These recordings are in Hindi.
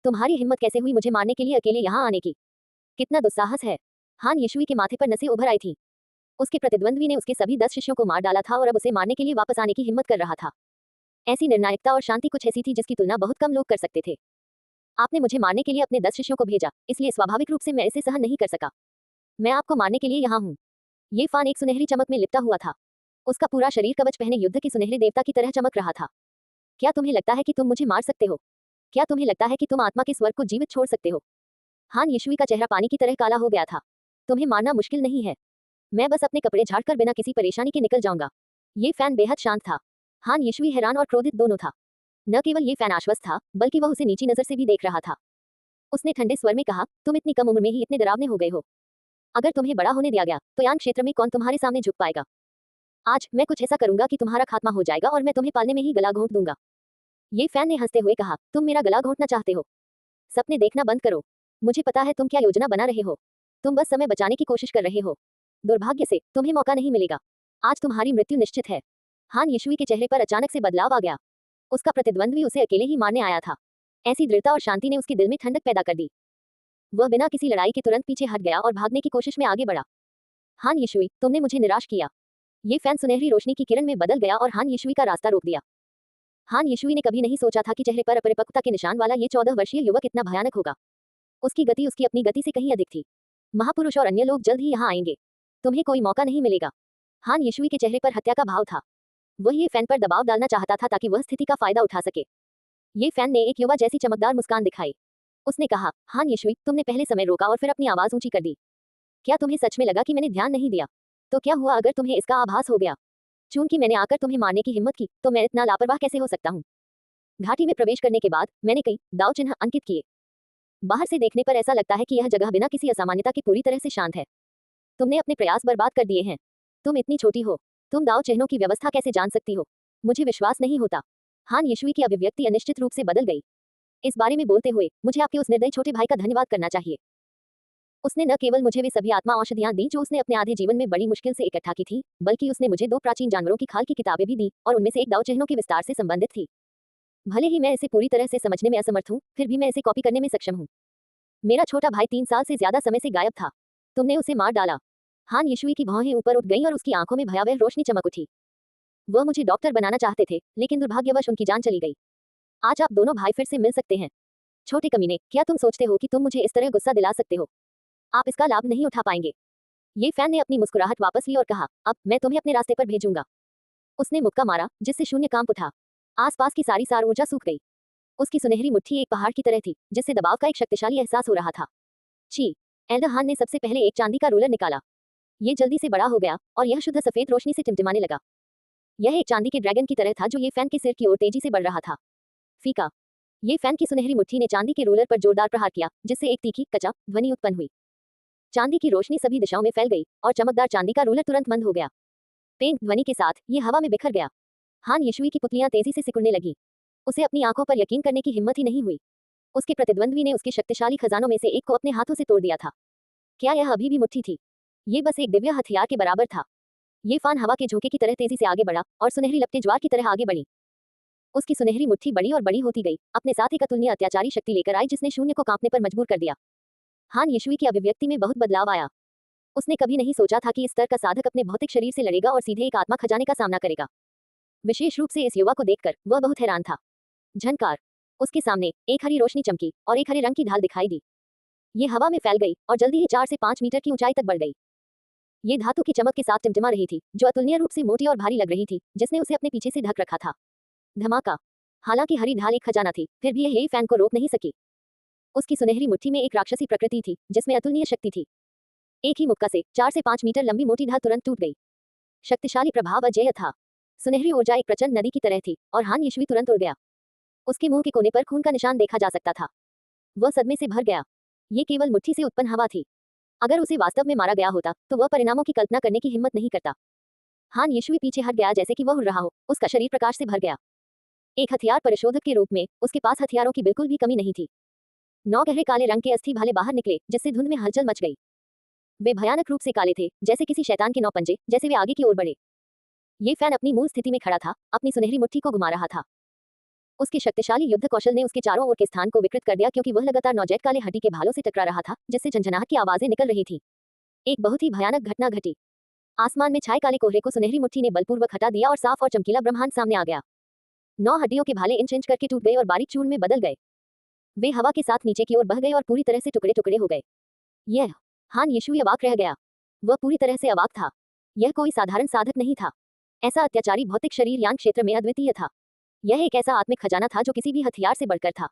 तुम्हारी हिम्मत कैसे हुई मुझे मारने के लिए अकेले यहाँ आने की? कितना दुस्साहस है। हान यशुई के माथे पर नसें उभर आई थी। उसके प्रतिद्वंद्वी ने उसके सभी 10 शिष्यों को मार डाला था और अब उसे मारने के लिए वापस आने की हिम्मत कर रहा था। ऐसी निर्णायकता और शांति कुछ ऐसी थी जिसकी तुलना बहुत कम लोग कर सकते थे। आपने मुझे मारने के लिए अपने 10 शिष्यों को भेजा, इसलिए स्वाभाविक रूप से मैं इसे सहन नहीं कर सका। मैं आपको मारने के लिए यहाँ हूँ। ये फान एक सुनहरी चमक में लिपटा हुआ था। उसका पूरा शरीर कवच पहने युद्ध के सुनहरे देवता की तरह चमक रहा था। क्या तुम्हें लगता है कि तुम मुझे मार सकते हो? क्या तुम्हें लगता है कि तुम आत्मा के स्वर्ग को जीवित छोड़ सकते हो? हान यशुई का चेहरा पानी की तरह काला हो गया था। तुम्हें मारना मुश्किल नहीं है। मैं बस अपने कपड़े झाड़कर बिना किसी परेशानी के निकल जाऊंगा। ये फैन बेहद शांत था। हान यशुई हैरान और क्रोधित दोनों था। न केवल ये फैन आश्वस्त था, बल्कि वह उसे नीची नजर से भी देख रहा था। उसने ठंडे स्वर में कहा, तुम इतनी कम उम्र में ही इतने डरावने हो गए हो। अगर तुम्हें बड़ा होने दिया गया तो यान क्षेत्र में कौन तुम्हारे सामने झुक पाएगा? आज मैं कुछ ऐसा करूंगा कि तुम्हारा खात्मा हो जाएगा और मैं तुम्हें पालने में ही गला घोंट दूंगा। ये फैन ने हंसते हुए कहा, तुम मेरा गला घोंटना चाहते हो? सपने देखना बंद करो। मुझे पता है तुम क्या योजना बना रहे हो। तुम बस समय बचाने की कोशिश कर रहे हो। दुर्भाग्य से तुम्हें मौका नहीं मिलेगा। आज तुम्हारी मृत्यु निश्चित है। हान यशुई के चेहरे पर अचानक से बदलाव आ गया। उसका प्रतिद्वंद्वी उसे अकेले ही मारने आया था। ऐसी दृढ़ता और शांति ने उसके दिल में ठंडक पैदा कर दी। वह बिना किसी लड़ाई के तुरंत पीछे हट गया और भागने की कोशिश में आगे बढ़ा। हान यशुई, तुमने मुझे निराश किया। ये फैन सुनहरी रोशनी की किरण में बदल गया और हान यशुई का रास्ता रोक दिया। हान यशुई ने कभी नहीं सोचा था कि चेहरे पर अपरिपक्वता के निशान वाला ये 14 वर्षीय युवक इतना भयानक होगा। उसकी गति उसकी अपनी गति से कहीं अधिक थी। महापुरुष और अन्य लोग जल्द ही यहाँ आएंगे। तुम्हें कोई मौका नहीं मिलेगा। हान यशुई के चेहरे पर हत्या का भाव था। वह ये फैन पर दबाव डालना चाहता था ताकि वह स्थिति का फायदा उठा सके। ये फैन ने एक युवा जैसी चमकदार मुस्कान दिखाई। उसने कहा, हान यशुई, तुमने पहले समय रोका और फिर अपनी आवाज ऊंची कर दी। क्या तुम्हें सच में लगा कि मैंने ध्यान नहीं दिया? तो क्या हुआ अगर तुम्हें इसका आभास हो गया? चूंकि मैंने आकर तुम्हें मारने की हिम्मत की, तो मैं इतना लापरवाह कैसे हो सकता हूँ? घाटी में प्रवेश करने के बाद मैंने कई दाव चिन्ह अंकित किए। बाहर से देखने पर ऐसा लगता है कि यह जगह बिना किसी असामान्यता के पूरी तरह से शांत है। तुमने अपने प्रयास बर्बाद कर दिए हैं। तुम इतनी छोटी हो। तुम दाव चिन्हों की व्यवस्था कैसे जान सकती हो? मुझे विश्वास नहीं होता। हान यशुई की अभिव्यक्ति अनिश्चित रूप से बदल गई। इस बारे में बोलते हुए मुझे आपके उस निर्दयी छोटे भाई का धन्यवाद करना चाहिए। उसने न केवल मुझे वे सभी आत्मा औषधियां दी जो उसने अपने आधे जीवन में बड़ी मुश्किल से इकट्ठा की थी, बल्कि उसने मुझे 2 प्राचीन जानवरों की खाल की किताबें भी दी और उनमें से एक दाव चिन्हों के विस्तार से संबंधित थी। भले ही मैं इसे पूरी तरह से समझने में असमर्थ हूँ, फिर भी मैं इसे कॉपी करने में सक्षम हूँ। मेरा छोटा भाई 3 साल से ज्यादा समय से गायब था। तुमने उसे मार डाला। हान यशुई की भौहें ऊपर उठ गईं और उसकी आंखों में भयावह रोशनी चमक उठी। वह मुझे डॉक्टर बनाना चाहते थे, लेकिन दुर्भाग्यवश उनकी जान चली गई। आज आप दोनों भाई फिर से मिल सकते हैं। छोटे कमीने, क्या तुम सोचते हो कि तुम मुझे इस तरह गुस्सा दिला सकते हो? आप इसका लाभ नहीं उठा पाएंगे। ये फैन ने अपनी मुस्कुराहट वापस ली और कहा, अब मैं तुम्हें अपने रास्ते पर भेजूंगा। उसने मुक्का मारा, जिससे शून्य कांप उठा। आसपास की सारी सार ऊर्जा सूख गई। उसकी सुनहरी मुट्ठी एक पहाड़ की तरह थी, जिससे दबाव का एक शक्तिशाली एहसास हो रहा था। ची। एल्डर हान ने सबसे पहले एक चांदी का रूलर निकाला। ये जल्दी से बड़ा हो गया और यह शुद्ध सफेद रोशनी से टिमटिमाने लगा। यह एक चांदी के ड्रैगन की तरह था जो ये फैन के सिर की ओर तेजी से बढ़ रहा था। फीका। ये फैन की सुनहरी मुट्ठी ने चांदी के रूलर पर जोरदार प्रहार किया, जिससे एक तीखी कचा ध्वनि उत्पन्न हुई। चांदी की रोशनी सभी दिशाओं में फैल गई और चमकदार चांदी का रूलर तुरंत मंद हो गया। पेंग ध्वनि के साथ ये हवा में बिखर गया। हान यशुई की पुतलियां तेजी से सिकुड़ने लगी। उसे अपनी आंखों पर यकीन करने की हिम्मत ही नहीं हुई। उसके प्रतिद्वंद्वी ने उसके शक्तिशाली खजानों में से एक को अपने हाथों से तोड़ दिया था। क्या यह अभी भी मुट्ठी थी? ये बस एक दिव्य हथियार के बराबर था। ये फान हवा के झोंके की तरह तेजी से आगे बढ़ा और सुनहरी लपटें ज्वार की तरह आगे बढ़ी। उसकी सुनहरी मुट्ठी बड़ी और बड़ी होती गई, अपने साथ एक अतुलनीय अत्याचारी शक्ति लेकर आई जिसने शून्य को कांपने पर मजबूर कर दिया। हान यशुई की अभिव्यक्ति में बहुत बदलाव आया। उसने कभी नहीं सोचा था कि इस स्तर का साधक अपने भौतिक शरीर से लड़ेगा और सीधे एक आत्मा खजाने का सामना करेगा। विशेष रूप से इस युवा को देखकर वह बहुत हैरान था। झनकार। उसके सामने एक हरी रोशनी चमकी और एक हरे रंग की ढाल दिखाई दी। ये हवा में फैल गई और जल्दी ही 4 से 5 मीटर की ऊंचाई तक बढ़ गई। ये धातु की चमक के साथ टिमटिमा रही थी, जो अतुलनीय रूप से मोटी और भारी लग रही थी, जिसने उसे अपने पीछे से ढक रखा था। धमाका। हालांकि हरी ढाल एक खजाना थी, फिर भी यह फैन को रोक नहीं सकी। उसकी सुनहरी मुट्ठी में एक राक्षसी प्रकृति थी, जिसमें अतुलनीय शक्ति थी। एक ही मुक्का से 4 से 5 मीटर लंबी मोटी ढाल तुरंत टूट गई। शक्तिशाली प्रभाव अजेय था। सुनहरी ऊर्जा एक प्रचंड नदी की तरह थी और हान यशुई तुरंत उड़ गया। उसके मुंह के कोने पर खून का निशान देखा जा सकता था। वह सदमे से भर गया। ये केवल मुट्ठी से उत्पन्न हवा थी। अगर उसे वास्तव में मारा गया होता तो वह परिणामों की कल्पना करने की हिम्मत नहीं करता। हान यशुई पीछे हट गया जैसे कि वह उड़ रहा हो। उसका शरीर प्रकाश से भर गया। एक हथियार परिशोधक के रूप में उसके पास हथियारों की बिल्कुल भी कमी नहीं थी। 9 गहरे काले रंग के अस्थि भाले बाहर निकले, जिससे धुंध में हलचल मच गई। वे भयानक रूप से काले थे, जैसे किसी शैतान के 9 पंजे, जैसे वे आगे की ओर बढ़े। ये फैन अपनी मूल स्थिति में खड़ा था, अपनी सुनहरी मुट्ठी को घुमा रहा था। उसके शक्तिशाली युद्ध कौशल ने उसके चारों ओर के स्थान को विकृत कर दिया, क्योंकि वह लगातार नौजेट काले हाथी के भालों से टकरा रहा था, जिससे झंझनाहट की आवाजें निकल रही थी। एक बहुत ही भयानक घटना घटी। आसमान में छाए काले कोहरे को सुनहरी मुट्ठी ने बलपूर्वक हटा दिया और साफ और चमकीला ब्रह्मांड सामने आ गया। 9 हड्डियों के भाले इंच इंच करके टूट गए और बारीक चूर्ण में बदल गए। वे हवा के साथ नीचे की ओर बह गए और पूरी तरह से टुकड़े टुकड़े हो गए। यह हान यीशुई अवाक रह गया। वह पूरी तरह से अवाक था। यह कोई साधारण साधक नहीं था। ऐसा अत्याचारी भौतिक शरीर यान क्षेत्र में अद्वितीय था। यह एक ऐसा आत्मिक खजाना था जो किसी भी हथियार से बढ़कर था।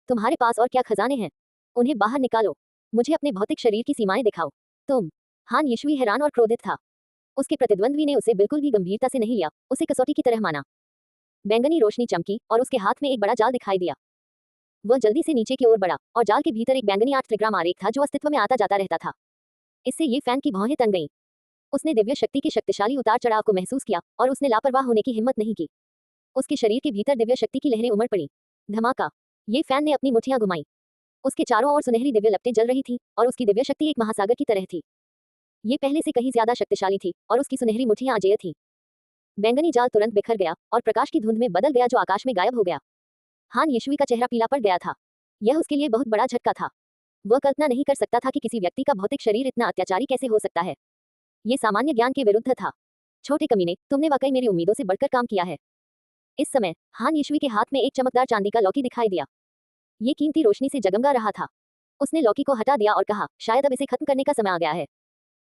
तुम्हारे पास और क्या खजाने हैं? उन्हें बाहर निकालो। मुझे अपने भौतिक शरीर की सीमाएं दिखाओ। तुम। हान यीशुई हैरान और क्रोधित था। उसके प्रतिद्वंद्वी ने उसे बिल्कुल भी गंभीरता से नहीं लिया, उसे कसौटी की तरह माना। बैंगनी रोशनी चमकी और उसके हाथ में एक बड़ा जाल दिखाई दिया। वह जल्दी से नीचे की ओर बढ़ा और जाल के भीतर एक बैंगनी 8 त्रिग्राम आरेख था जो अस्तित्व में आता जाता रहता था। इससे ये फैन की भौहें तन गईं। उसने दिव्य शक्ति के शक्तिशाली उतार चढ़ाव को महसूस किया और उसने लापरवाह होने की हिम्मत नहीं की। उसके शरीर के भीतर दिव्य शक्ति की लहरें उमड़ पड़ी। धमाका। ये फैन ने अपनी मुठ्ठियां घुमाई। उसके चारों ओर सुनहरी दिव्य लपटें जल रही थी और उसकी दिव्य शक्ति एक महासागर की तरह थी। ये पहले से कहीं ज्यादा शक्तिशाली थी और उसकी सुनहरी मुठ्ठियां अजेय थी। बैंगनी जाल तुरंत बिखर गया और प्रकाश की धुंध में बदल गया जो आकाश में गायब हो गया। हान यीशुई का चेहरा पीला पड़ गया था। यह उसके लिए बहुत बड़ा झटका था। वह कल्पना नहीं कर सकता था कि किसी व्यक्ति का भौतिक शरीर इतना अत्याचारी कैसे हो सकता है। ये सामान्य ज्ञान के विरुद्ध था। छोटे कमीने, तुमने वाकई मेरी उम्मीदों से बढ़कर काम किया है। इस समय हान यीशुई के हाथ में एक चमकदार चांदी का लौकी दिखाई दिया। ये कीमती रोशनी से जगमगा रहा था। उसने लौकी को हटा दिया और कहा, शायद अब इसे खत्म करने का समय आ गया है।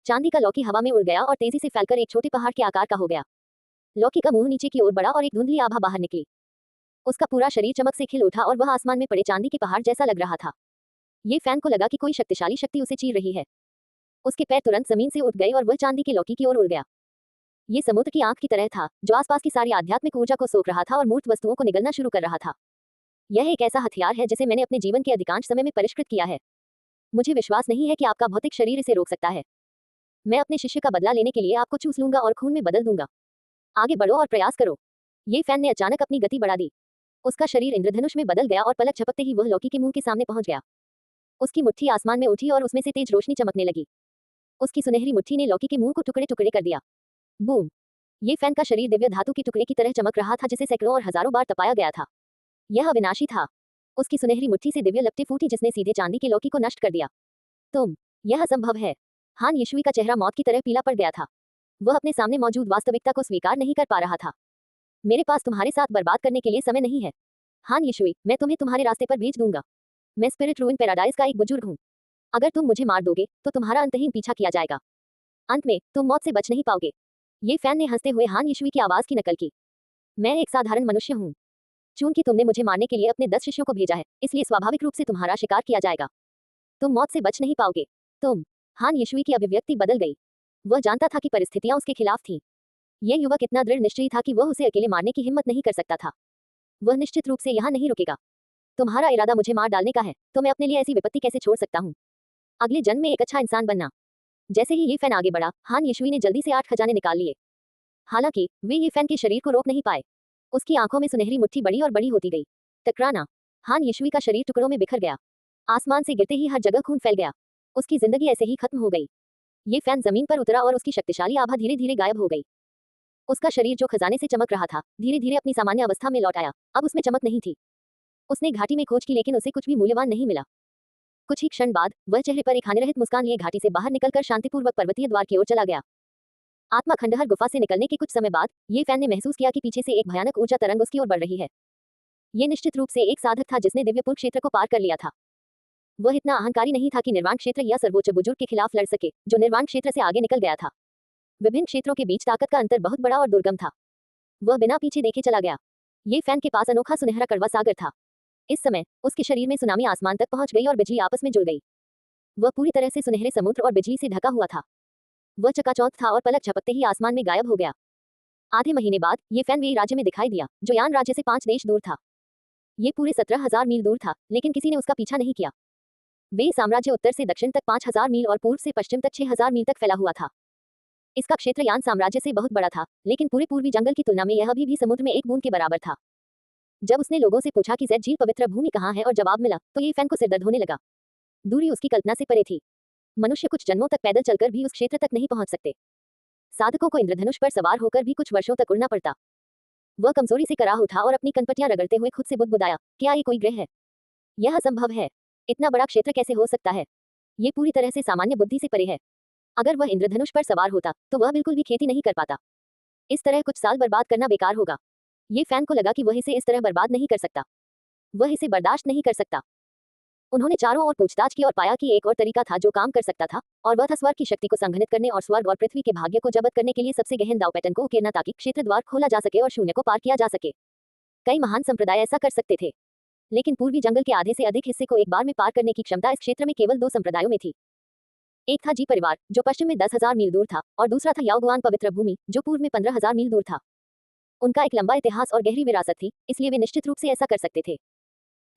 चांदी का लौकी हवा में उड़ गया और तेजी से फैलकर एक छोटे पहाड़ के आकार का हो गया। लौकी का मुंह नीचे की ओर बढ़ा और एक धुंधली आभा बाहर निकली। उसका पूरा शरीर चमक से खिल उठा और वह आसमान में पड़े चांदी के पहाड़ जैसा लग रहा था। ये फैन को लगा कि कोई शक्तिशाली शक्ति उसे चीर रही है। उसके पैर तुरंत जमीन से उठ गए और वह चांदी के लौकी की ओर उड़ गया। ये समुद्र की आंख की तरह था जो आसपास की सारी आध्यात्मिक ऊर्जा को सोख रहा था और मूर्त वस्तुओं को निगलना शुरू कर रहा था। यह एक ऐसा हथियार है जिसे मैंने अपने जीवन के अधिकांश समय में परिष्कृत किया है। मुझे विश्वास नहीं है कि आपका भौतिक शरीर इसे रोक सकता है। मैं अपने शिष्य का बदला लेने के लिए आपको चूस लूंगा और खून में बदल दूंगा। आगे बढ़ो और प्रयास करो। ये फैन ने अचानक अपनी गति बढ़ा दी। उसका शरीर इंद्रधनुष में बदल गया और पलक झपकते ही वह लौकी के मुंह के सामने पहुंच गया। उसकी मुट्ठी आसमान में उठी और उसमें से तेज रोशनी चमकने लगी। उसकी सुनहरी मुट्ठी ने लौकी के मुंह को टुकड़े टुकड़े कर दिया। बूम। ये फैन का शरीर दिव्य धातु के टुकड़े की तरह चमक रहा था जिसे सैकड़ों और हजारों बार तपाया गया था। यह अविनाशी था। उसकी सुनहरी मुट्ठी से दिव्य लपटें फूटी जिसने सीधे चांदी के लौकी को नष्ट कर दिया। तुम। यह असंभव है। हान यीशुई का चेहरा मौत की तरह पीला पड़ गया था। वह अपने सामने मौजूद वास्तविकता को स्वीकार नहीं कर पा रहा था। मेरे पास तुम्हारे साथ बर्बाद करने के लिए समय नहीं है। हान यीशुई, मैं तुम्हें तुम्हारे रास्ते पर भेज दूंगा। मैं स्पिरिट रूइन पैराडाइज का एक बुजुर्ग हूँ। अगर तुम मुझे मार दोगे तो तुम्हारा अंतहीन पीछा किया जाएगा। अंत में तुम मौत से बच नहीं पाओगे। ये फैन ने हंसते हुए हान यीशुई की आवाज की नकल की। मैं एक साधारण मनुष्य हूँ। चूंकि तुमने मुझे मारने के लिए अपने 10 शिष्यों को भेजा है, इसलिए स्वाभाविक रूप से तुम्हारा शिकार किया जाएगा। तुम मौत से बच नहीं पाओगे। तुम। हान यीशुई की अभिव्यक्ति बदल गई। वह जानता था कि परिस्थितियां उसके खिलाफ थीं। यह युवक इतना दृढ़ निश्चयी था कि वह उसे अकेले मारने की हिम्मत नहीं कर सकता था। वह निश्चित रूप से यहाँ नहीं रुकेगा। तुम्हारा इरादा मुझे मार डालने का है, तो मैं अपने लिए ऐसी विपत्ति कैसे छोड़ सकता हूँ? अगले जन्म में एक अच्छा इंसान बनना। जैसे ही ये फैन आगे बढ़ा, हान यीशुई ने जल्दी से 8 खजाने निकाल लिए। हालांकि वे ये फैन के शरीर को रोक नहीं पाए। उसकी आंखों में सुनहरी मुट्ठी बड़ी और बड़ी होती गई। टकराना। हान यीशुई का शरीर टुकड़ों में बिखर गया। आसमान से गिरते ही हर जगह खून फैल गया। उसकी जिंदगी ऐसे ही खत्म हो गई। ये फैन जमीन पर उतरा और उसकी शक्तिशाली आभा धीरे धीरे गायब हो गई। उसका शरीर जो खजाने से चमक रहा था, धीरे धीरे अपनी सामान्य अवस्था में लौट आया। अब उसमें चमक नहीं थी। उसने घाटी में खोज की लेकिन उसे कुछ भी मूल्यवान नहीं मिला। कुछ ही क्षण बाद वह चेहरे पर एक हानिरहित मुस्कान लिए घाटी से बाहर निकलकर शांतिपूर्वक पर्वतीय द्वार की ओर चला गया। आत्मा खंडहर गुफा से निकलने के कुछ समय बाद ये फैन ने महसूस किया कि पीछे से एक भयानक ऊर्जा तरंग उसकी ओर बढ़ रही है। ये निश्चित रूप से एक साधक था जिसने दिव्यपुर क्षेत्र को पार कर लिया था। वह इतना अहंकारी नहीं था कि निर्वाण क्षेत्र या सर्वोच्च बुजुर्ग के खिलाफ लड़ सके, जो निर्वाण क्षेत्र से आगे निकल गया था। विभिन्न क्षेत्रों के बीच ताकत का अंतर बहुत बड़ा और दुर्गम था। वह बिना पीछे देखे चला गया। ये फैन के पास अनोखा सुनहरा कड़वा सागर था। इस समय उसके शरीर में सुनामी आसमान तक पहुंच गई और बिजली आपस में जुड़ गई। वह पूरी तरह से सुनहरे समुद्र और बिजली से ढका हुआ था। वह चकाचौंध था और पलक झपकते ही आसमान में गायब हो गया। आधे महीने बाद ये फैन वे राज्य में दिखाई दिया जो यान राज्य से 5 देश दूर था। ये पूरे 17,000 मील दूर था, लेकिन किसी ने उसका पीछा नहीं किया। वे साम्राज्य उत्तर से दक्षिण तक 5,000 मील और पूर्व से पश्चिम तक 6,000 मील तक फैला हुआ था। इसका क्षेत्र यान साम्राज्य से बहुत बड़ा था, लेकिन पूरे पूर्वी जंगल की तुलना में यह अभी भी समुद्र में एक बूंद के बराबर था। जब उसने लोगों से पूछा कि जेड झील पवित्र भूमि कहाँ है और जवाब मिला, तो ये फैन को सिरदर्द होने लगा। दूरी उसकी कल्पना से परे थी। मनुष्य कुछ जन्मों तक पैदल चलकर भी उस क्षेत्र तक नहीं पहुंच सकते। साधकों को इंद्रधनुष पर सवार होकर भी कुछ वर्षों तक उड़ना पड़ता। वह कमजोरी से कराह उठा और अपनी कनपटियां रगड़ते हुए खुद से बुदबुदाया, क्या ये कोई ग्रह है? यह असंभव है। इतना बड़ा क्षेत्र कैसे हो सकता है? ये पूरी तरह से सामान्य बुद्धि से परे है। अगर वह इंद्रधनुष पर सवार होता तो वह बिल्कुल भी खेती नहीं कर पाता। इस तरह कुछ साल बर्बाद करना बेकार होगा। ये फैन को लगा कि वह इसे इस तरह बर्बाद नहीं कर सकता। वह इसे बर्दाश्त नहीं कर सकता। उन्होंने चारों ओर पूछताछ की और पाया कि एक और तरीका था जो काम कर सकता था, और वह था स्वर्ग की शक्ति को संघनित करने और स्वर्ग और पृथ्वी के भाग्य को जब्त करने के लिए सबसे गहन दाव पैटर्न को उकेरना, ताकि क्षेत्र द्वार खोला जा सके और शून्य को पार किया जा सके। कई महान संप्रदाय ऐसा कर सकते थे, लेकिन पूर्वी जंगल के आधे से अधिक हिस्से को एक बार में पार करने की क्षमता इस क्षेत्र में केवल 2 संप्रदायों में थी। एक था जी परिवार, जो पश्चिम में 10,000 मील दूर था, और दूसरा था याओगुआन पवित्र भूमि, जो पूर्व में 15,000 मील दूर था। उनका एक लंबा इतिहास और गहरी विरासत थी, इसलिए वे निश्चित रूप से ऐसा कर सकते थे।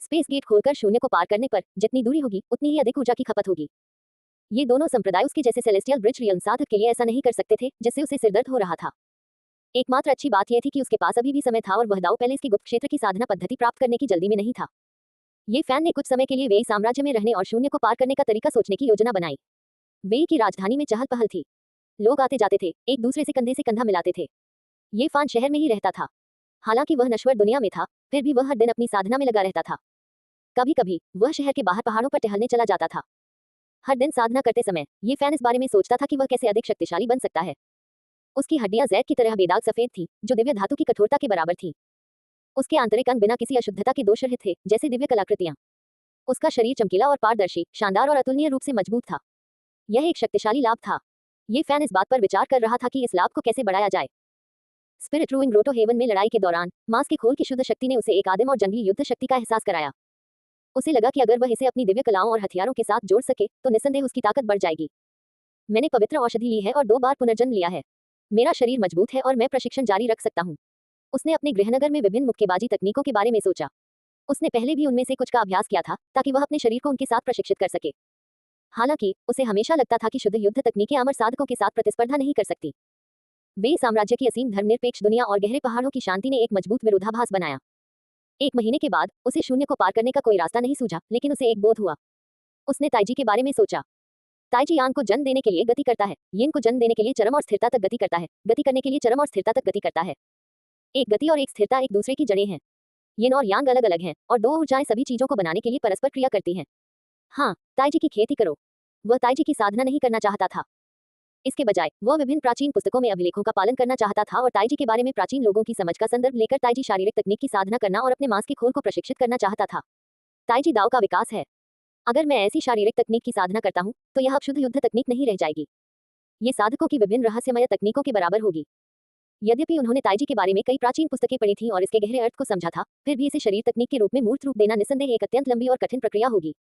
स्पेस गेट खोलकर शून्य को पार करने पर जितनी दूरी होगी उतनी ही अधिक ऊर्जा की खपत होगी। ये दोनों संप्रदाय उसके जैसे सेलेस्टियल ब्रिज रियल्म साधक के लिए ऐसा नहीं कर सकते थे, जिससे उसे सिरदर्द हो रहा था। एकमात्र अच्छी बात यह थी कि उसके पास अभी भी समय था और वह दाव पहले इसके गुप्त क्षेत्र की साधना पद्धति प्राप्त करने की जल्दी में नहीं था। ये फैन ने कुछ समय के लिए वेई साम्राज्य में रहने और शून्य को पार करने का तरीका सोचने की योजना बनाई। वेई की राजधानी में चहल पहल थी। लोग आते जाते थे, एक दूसरे से कंधा मिलाते थे। ये फैन शहर में ही रहता था। हालांकि वह नश्वर दुनिया में था, फिर भी वह हर दिन अपनी साधना में लगा रहता था। कभी कभी वह शहर के बाहर पहाड़ों पर टहलने चला जाता था। हर दिन साधना करते समय ये फैन इस बारे में सोचता था कि वह कैसे अधिक शक्तिशाली बन सकता है। उसकी हड्डियां जैद की तरह बेदाग सफेद थी, जो दिव्य धातु की कठोरता के बराबर थी। उसके आंतरिक अंग बिना किसी अशुद्धता के दोष रहित थे, जैसे दिव्य कलाकृतियां। उसका शरीर चमकीला और पारदर्शी, शानदार और अतुलनीय रूप से मजबूत था। यह एक शक्तिशाली लाभ था। ये फैन इस बात पर विचार कर रहा था कि इस लाभ को कैसे बढ़ाया जाए। स्पिरिट रूइंग ग्रोटो हेवन में लड़ाई के दौरान मांस के खोल की शुद्ध शक्ति ने उसे एक आदिम और जंगली युद्ध शक्ति का एहसास कराया। उसे लगा कि अगर वह इसे अपनी दिव्य कलाओं और हथियारों के साथ जोड़ सके तो निस्संदेह उसकी ताकत बढ़ जाएगी। मैंने पवित्र औषधि ली है और 2 बार पुनर्जन्म लिया है। मेरा शरीर मजबूत है और मैं प्रशिक्षण जारी रख सकता हूँ। उसने अपने गृहनगर में विभिन्न मुक्केबाजी तकनीकों के बारे में सोचा। उसने पहले भी उनमें से कुछ का अभ्यास किया था, ताकि वह अपने शरीर को उनके साथ प्रशिक्षित कर सके। हालांकि उसे हमेशा लगता था कि शुद्ध युद्ध तकनीकें अमर साधकों के साथ प्रतिस्पर्धा नहीं कर सकती। वे साम्राज्य की असीम धर्मनिरपेक्ष दुनिया और गहरे पहाड़ों की शांति ने एक मजबूत विरोधाभास बनाया। 1 महीने के बाद उसे शून्य को पार करने का कोई रास्ता नहीं सूझा, लेकिन उसे एक बोध हुआ। उसने ताइजी के बारे में सोचा। ताइजी यांग को जन्म देने के लिए गति करता है, यिन को जन्म देने के लिए चरम और स्थिरता तक गति करता है, गति करने के लिए चरम और स्थिरता तक गति करता है। एक गति और एक स्थिरता एक दूसरे की जड़ें हैं। यिन और यांग अलग अलग हैं, और 2 ऊर्जाएं सभी चीजों को बनाने के लिए परस्पर क्रिया करती हैं। हाँ, ताइजी की खेती करो। वह ताइजी की साधना नहीं करना चाहता था। इसके बजाय वह विभिन्न प्राचीन पुस्तकों में अभिलेखों का पालन करना चाहता था और ताइजी के बारे में प्राचीन लोगों की समझ का संदर्भ लेकर ताइजी शारीरिक तकनीक की साधना करना और अपने मांस के खोल को प्रशिक्षित करना चाहता था। ताइजी दाव का विकास है। अगर मैं ऐसी शारीरिक तकनीक की साधना करता हूँ तो यह अब शुद्ध युद्ध तकनीक नहीं रह जाएगी। ये साधकों की विभिन्न रहस्यमय तकनीकों के बराबर होगी। यद्यपि उन्होंने ताइजी के बारे में कई प्राचीन पुस्तकें पढ़ी थीं और इसके गहरे अर्थ को समझा था, फिर भी इसे शरीर तकनीक के रूप में मूर्त रूप देना निस्संदेह एक अत्यंत लंबी और कठिन प्रक्रिया होगी।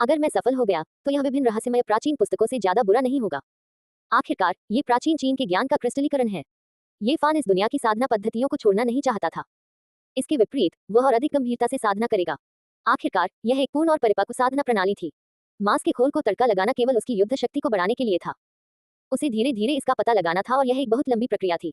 अगर मैं सफल हो गया तो यह विभिन्न रहस्यमय प्राचीन पुस्तकों से ज्यादा बुरा नहीं होगा। आखिरकार ये प्राचीन चीन के ज्ञान का क्रिस्टलीकरण है। ये फान इस दुनिया की साधना पद्धतियों को छोड़ना नहीं चाहता था। इसके विपरीत वह और अधिक गंभीरता से साधना करेगा। आखिरकार यह एक पूर्ण और परिपक्व साधना प्रणाली थी। मांस के खोल को तड़का लगाना केवल उसकी युद्ध शक्ति को बढ़ाने के लिए था। उसे धीरे धीरे इसका पता लगाना था और यह एक बहुत लंबी प्रक्रिया थी।